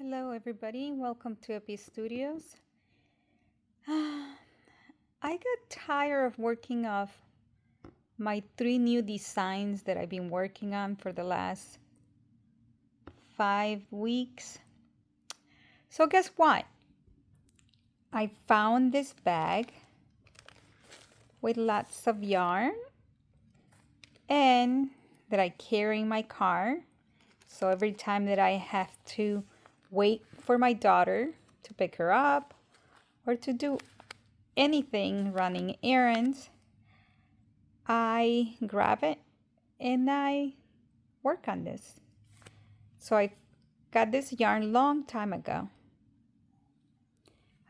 Hello everybody, welcome to Epi Studios. I got tired of working off my 3 new designs that I've been working on for the last 5 weeks. So guess what? I found this bag with lots of yarn and that I carry in my car. So every time that I have to wait for my daughter to pick her up or to do anything running errands, I grab it and I work on this. So I got this yarn long time ago.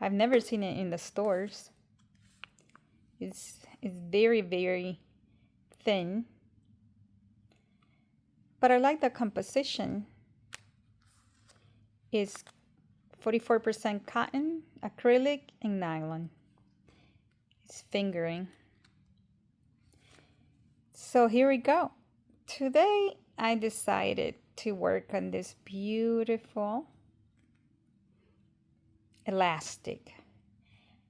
I've never seen it in the stores. It's very, very thin. But I like the composition. It's 44% cotton, acrylic, and nylon. It's fingering. So here we go. Today I decided to work on this beautiful elastic.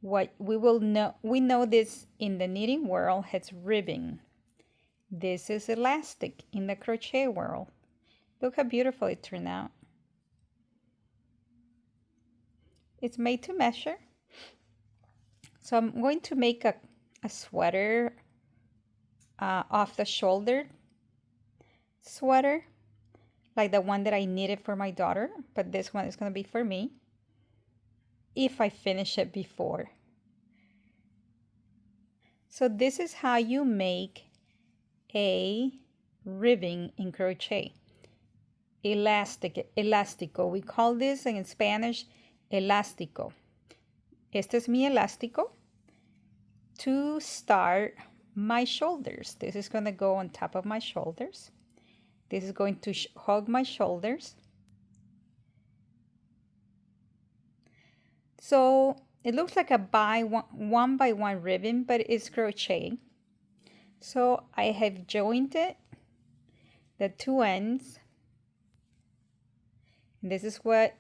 What we know this in the knitting world as ribbing. This is elastic in the crochet world. Look how beautiful it turned out. It's made to measure. So I'm going to make a sweater, off the shoulder sweater, like the one that I knitted for my daughter, but this one is going to be for me if I finish it before. So this is how you make a ribbing in crochet. Elástico. We call this in Spanish elástico. Este es mi elástico to start my shoulders. This is going to go on top of my shoulders. This is going to hug my shoulders. So it looks like a one by one ribbon, but it's crochet. So I have joined it, the two ends. And this is what,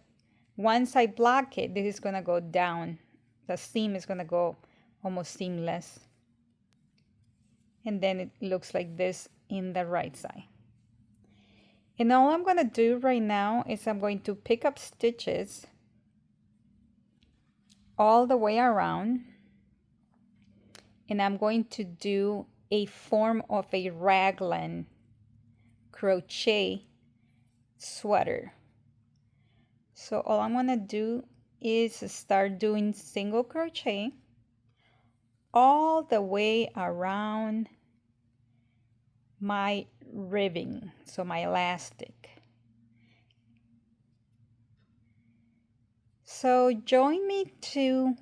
once I block it, this is going to go down. The seam is going to go almost seamless. And then it looks like this in the right side. And all I'm going to do right now is I'm going to pick up stitches all the way around. And I'm going to do a form of a raglan crochet sweater. So all I'm going to do is start doing single crochet all the way around my ribbing, so my elastic. So join me to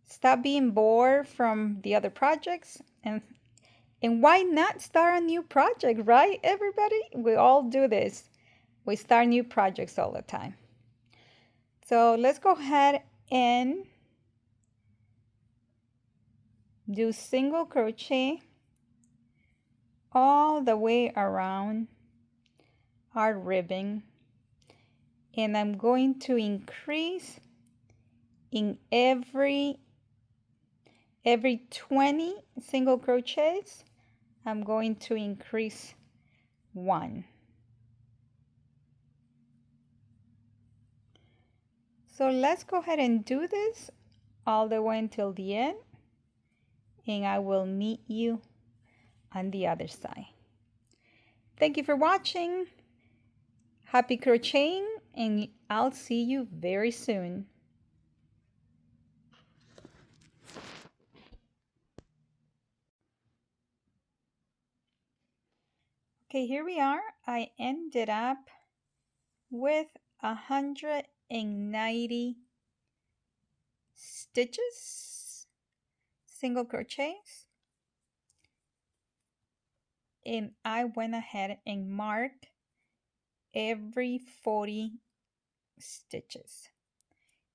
stop being bored from the other projects, and why not start a new project, right, everybody? We all do this. We start new projects all the time. So let's go ahead and do single crochet all the way around our ribbing, and I'm going to increase in every 20 single crochets. I'm going to increase 1. So let's go ahead and do this all the way until the end, and I will meet you on the other side. Thank you for watching. Happy crocheting, and I'll see you very soon. Okay, here we are. I ended up with 190 stitches, single crochets, and I went ahead and marked every 40 stitches.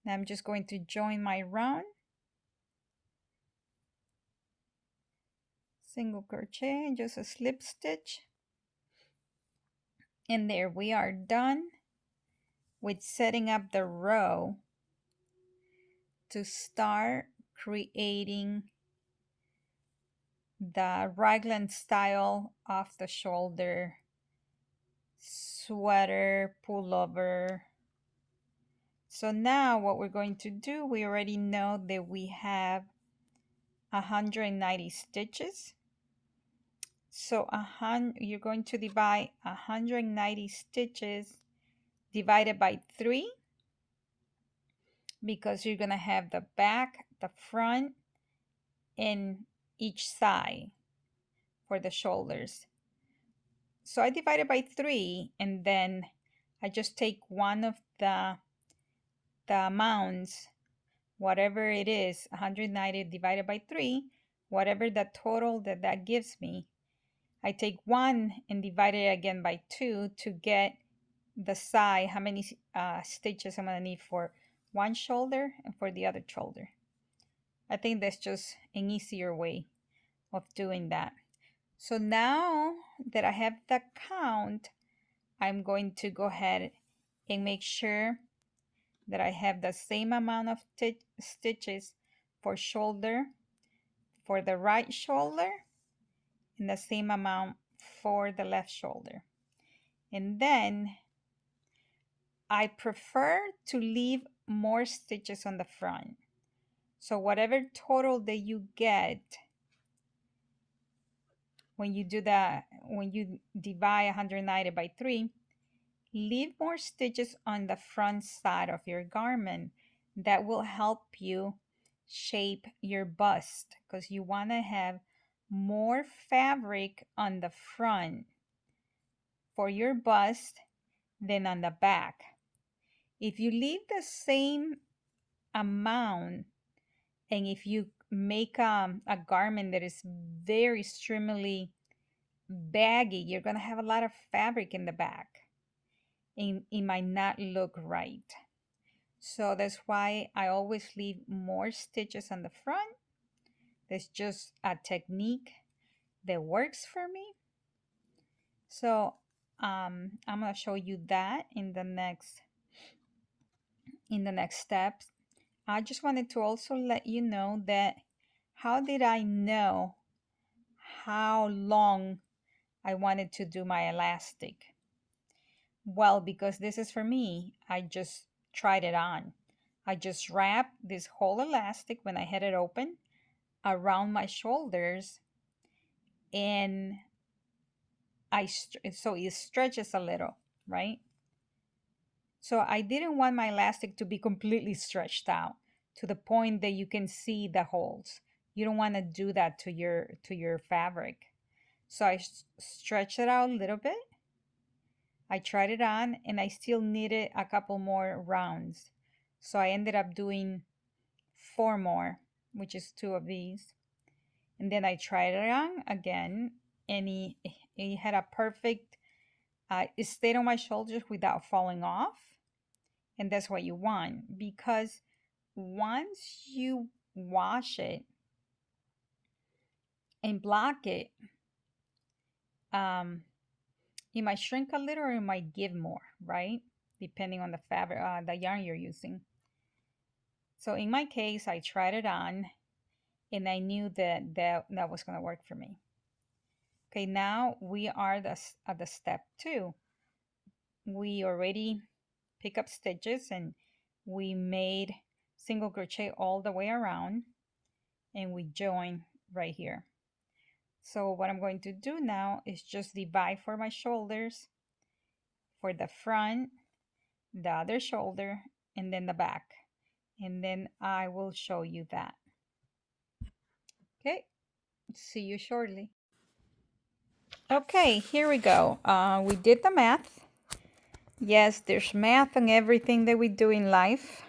Now I'm just going to join my round, single crochet, just a slip stitch, and there we are done with setting up the row to start creating the raglan style off the shoulder sweater pullover. So now what we're going to do, we already know that we have 190 stitches. So you're going to divide 190 stitches divided by 3, because you're going to have the back, the front, and each side for the shoulders. So I divide it by 3, and then I just take one of the amounts, whatever it is, 190 divided by 3, whatever the total that gives me. I take 1 and divide it again by 2 to get the side, how many stitches I'm going to need for one shoulder and for the other shoulder. I think that's just an easier way of doing that. So now that I have the count, I'm going to go ahead and make sure that I have the same amount of stitches for shoulder, for the right shoulder, and the same amount for the left shoulder. And then I prefer to leave more stitches on the front. So whatever total that you get when you do that, when you divide 190 by 3, leave more stitches on the front side of your garment. That will help you shape your bust, because you want to have more fabric on the front for your bust than on the back. If you leave the same amount, and if you make a garment that is very extremely baggy, you're going to have a lot of fabric in the back, and it might not look right. So that's why I always leave more stitches on the front. That's just a technique that works for me. So I'm going to show you that in the next steps. I just wanted to also let you know that how did I know how long I wanted to do my elastic? Well, because this is for me, I just tried it on. I just wrapped this whole elastic when I had it open around my shoulders, and so it stretches a little, right? So I didn't want my elastic to be completely stretched out to the point that you can see the holes. You don't want to do that to your fabric. So I stretched it out a little bit. I tried it on, and I still needed a couple more rounds. So I ended up doing 4 more, which is 2 of these. And then I tried it on again, and it had a perfect, it stayed on my shoulders without falling off. And that's what you want, because once you wash it and block it, it might shrink a little or it might give more, right? Depending on the fabric, the yarn you're using. So in my case, I tried it on, and I knew that was going to work for me. Okay, now we are at the step 2. We already pick up stitches, and we made single crochet all the way around, and we join right here. So what I'm going to do now is just divide for my shoulders, for the front, the other shoulder, and then the back. And then I will show you that. Okay, see you shortly. Okay, here we go. We did the math. Yes, there's math on everything that we do in life.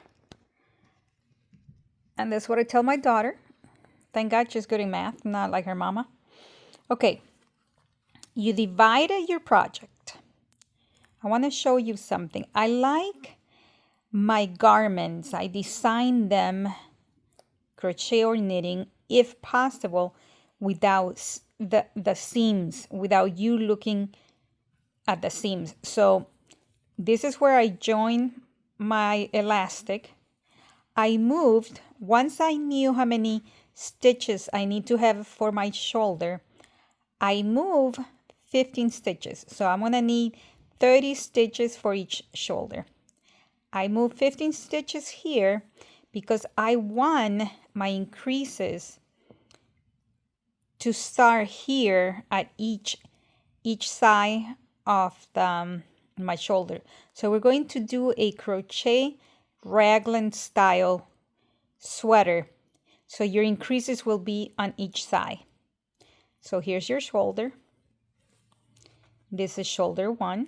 And that's what I tell my daughter. Thank God she's good in math, not like her mama. Okay, you divided your project. I want to show you something. I like my garments. I design them crochet or knitting, if possible, without the seams, without you looking at the seams. So this is where I join my elastic. I moved, once I knew how many stitches I need to have for my shoulder, I move 15 stitches. So I'm gonna need 30 stitches for each shoulder. I move 15 stitches here because I want my increases to start here at each side of my shoulder. So we're going to do a crochet raglan style sweater. So your increases will be on each side. So here's your shoulder. This is shoulder 1.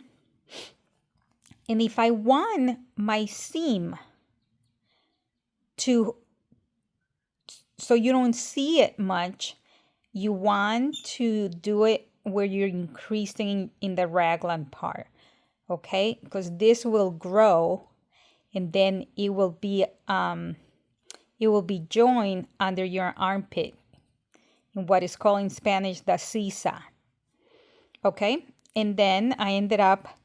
And if I want my seam to, so you don't see it much, you want to do it where you're increasing in the raglan part, okay? Because this will grow and then it will be joined under your armpit in what is called in Spanish the sisa, okay? And then I ended up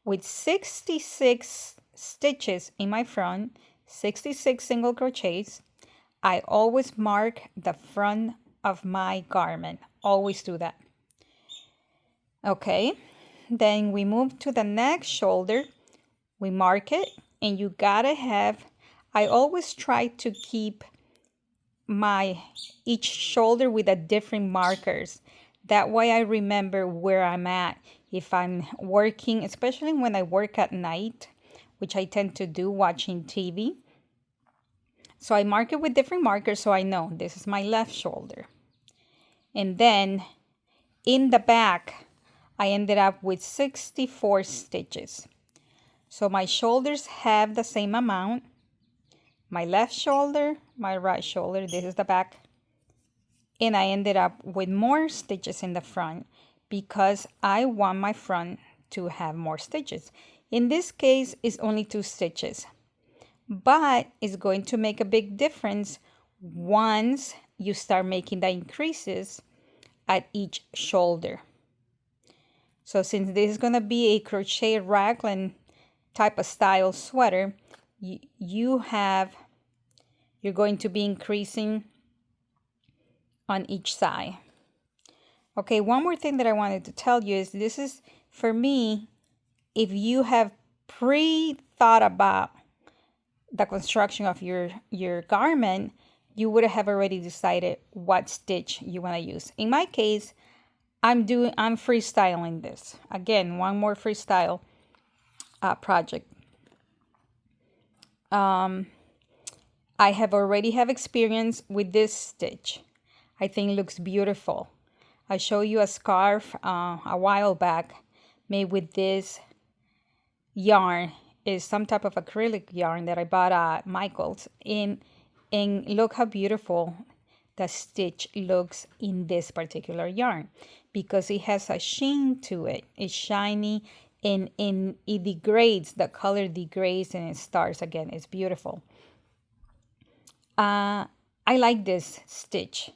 with 66 stitches in my front, 66 single crochets. I always mark the front of my garment, always do that. Okay, then we move to the next shoulder, we mark it, and you gotta have, I always try to keep each shoulder with a different markers. That way I remember where I'm at. If I'm working, especially when I work at night, which I tend to do watching TV. So I mark it with different markers so I know this is my left shoulder. And then in the back, I ended up with 64 stitches. So my shoulders have the same amount. My left shoulder, my right shoulder, this is the back. And I ended up with more stitches in the front because I want my front to have more stitches. In this case, it's only 2 stitches, but it's going to make a big difference once you start making the increases at each shoulder. So since this is going to be a crochet raglan type of style sweater, you're going to be increasing on each side. Okay, one more thing that I wanted to tell you is this is, for me, if you have pre-thought about the construction of your garment, you would have already decided what stitch you want to use. In my case, I'm freestyling this. Again, one more freestyle project. I already have experience with this stitch. I think it looks beautiful. I showed you a scarf a while back made with this yarn. Is some type of acrylic yarn that I bought at Michael's. And look how beautiful the stitch looks in this particular yarn because it has a sheen to it. It's shiny and it degrades, the color degrades and it starts again. It's beautiful. I like this stitch.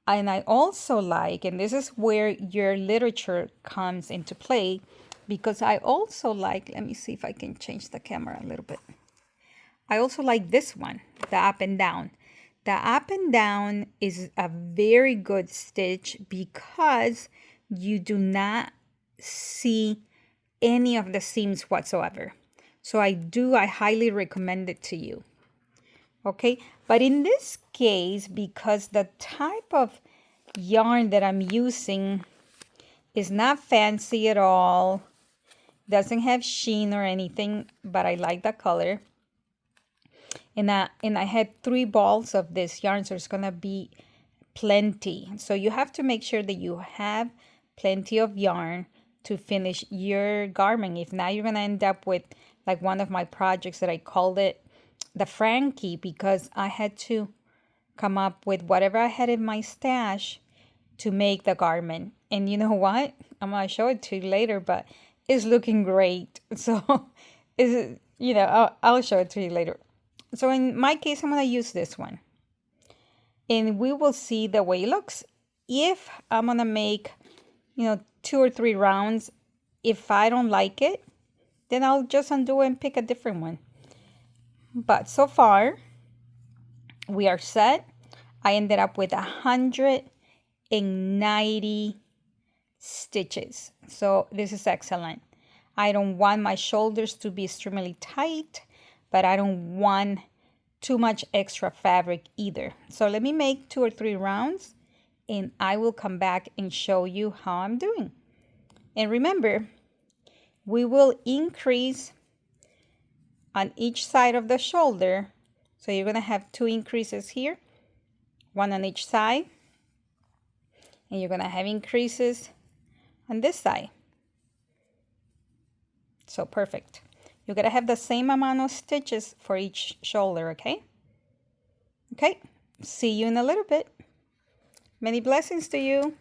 And I also like, and this is where your literature comes into play, because I also like, let me see if I can change the camera a little bit. I also like this one, the up and down. The up and down is a very good stitch because you do not see any of the seams whatsoever. So I highly recommend it to you. Okay, but in this case, because the type of yarn that I'm using is not fancy at all, doesn't have sheen or anything, but I like the color. And I had 3 balls of this yarn, so it's gonna be plenty. So you have to make sure that you have plenty of yarn to finish your garment. If not, you're gonna end up with like one of my projects that I called it the Frankie, because I had to come up with whatever I had in my stash to make the garment. And you know what? I'm gonna show it to you later, but it's looking great. So I'll show it to you later. So in my case, I'm gonna use this one. And we will see the way it looks. If I'm gonna make, 2 or 3 rounds, if I don't like it, then I'll just undo and pick a different one. But so far, we are set. I ended up with 190 stitches. So this is excellent. I don't want my shoulders to be extremely tight, but I don't want too much extra fabric either. So let me make 2 or 3 rounds and I will come back and show you how I'm doing. And remember, we will increase on each side of the shoulder. So you're gonna have 2 increases here, 1 on each side, and you're gonna have increases on this side. So perfect. You're gonna have the same amount of stitches for each shoulder, okay? Okay, see you in a little bit. Many blessings to you.